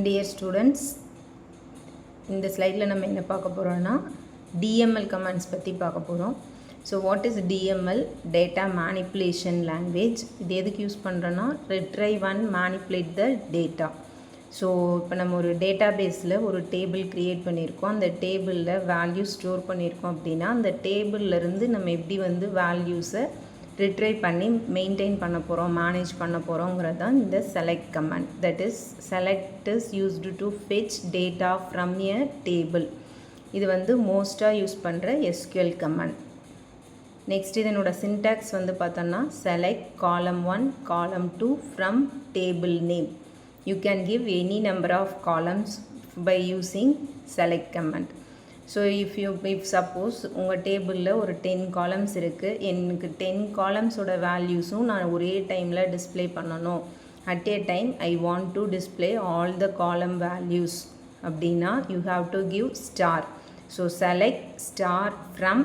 Dear students, இந்த ஸ்லைடில் நம்ம என்ன பார்க்க போகிறோம்னா டிஎம்எல் கமாண்ட்ஸ் பற்றி பார்க்க போகிறோம். So what is DML? Data manipulation language. இது எதுக்கு யூஸ் பண்ணுறோன்னா retrieve and manipulate the data. So இப்போ நம்ம ஒரு டேட்டா பேஸில் ஒரு டேபிள் க்ரியேட் பண்ணியிருக்கோம். அந்த டேபிளில் வேல்யூ ஸ்டோர் பண்ணியிருக்கோம் அப்படின்னா அந்த டேபிள்லேருந்து நம்ம எப்படி வந்து வேல்யூஸை ரிட்ரைவ் பண்ணி மெயின்டைன் பண்ண போகிறோம், மேனேஜ் பண்ண போகிறோங்கிறது தான் இந்த select command. That is select is used to fetch data from a table. இது வந்து மோஸ்ட்டாக யூஸ் பண்ணுற எஸ்கியூஎல் கமாண்ட். நெக்ஸ்ட் இதனோட சின்டாக்ஸ் வந்து பார்த்தோன்னா select column 1 column 2 from table name. You can give any number of columns by using select command. So if suppose உங்கள் டேபிளில் ஒரு 10 காலம்ஸ் இருக்குது, எனக்கு 10 காலம்ஸோட வேல்யூஸும் நான் ஒரே டைமில் டிஸ்பிளே பண்ணணும். At a time I want to display all the column values அப்படின்னா you have to give star. So select star from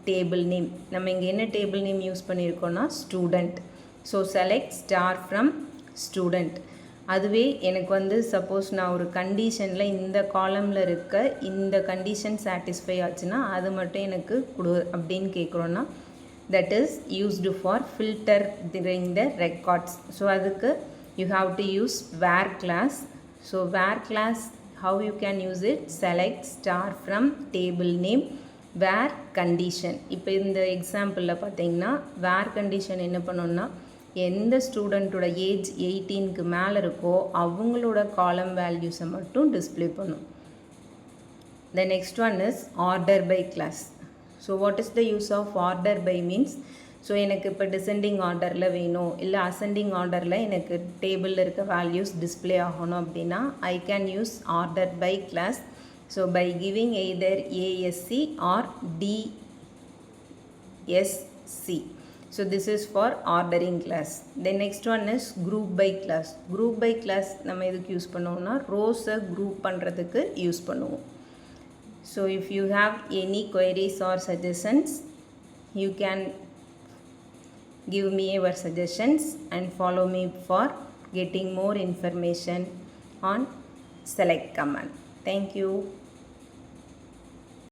table name. நம்ம இங்கே என்ன டேபிள் நேம் யூஸ் பண்ணியிருக்கோன்னா student. So select star from student. அதுவே எனக்கு வந்து suppose நான் ஒரு கண்டிஷனில் இந்த காலமில் இருக்க இந்த கண்டிஷன் சாட்டிஸ்ஃபை ஆச்சுன்னா அது மட்டும் எனக்கு கொடு அப்படின்னு கேட்குறோன்னா that is used for filter during the records. So அதுக்கு you have to use where clause. So where clause how you can use it? Select star from table name where condition. இப்போ இந்த எக்ஸாம்பிளில் பார்த்தீங்கன்னா வேர் கண்டிஷன் என்ன பண்ணோன்னா எந்த ஸ்டூடெண்ட்டோட age 18க்கு மேலே இருக்கோ அவங்களோட காலம் வேல்யூஸை மட்டும் டிஸ்பிளே பண்ணும். The next one is order by clause. So what is the use of order by means? So எனக்கு இப்போ டிசெண்டிங் ஆர்டரில் வேணும், இல்லை அசெண்டிங் ஆர்டரில் எனக்கு டேபிளில் இருக்க வேல்யூஸ் டிஸ்பிளே ஆகணும் அப்படின்னா I can use order by clause. So by giving either ASC or DSC. So this is for ordering class. The next one is group by class. Group by class நம்ம எதுக்கு use பண்ணுவோம்னா ரோஸை group பண்ணுறதுக்கு use பண்ணுவோம். So if you have any queries or suggestions, you can give me your suggestions and follow me for getting more information on select command. Thank you.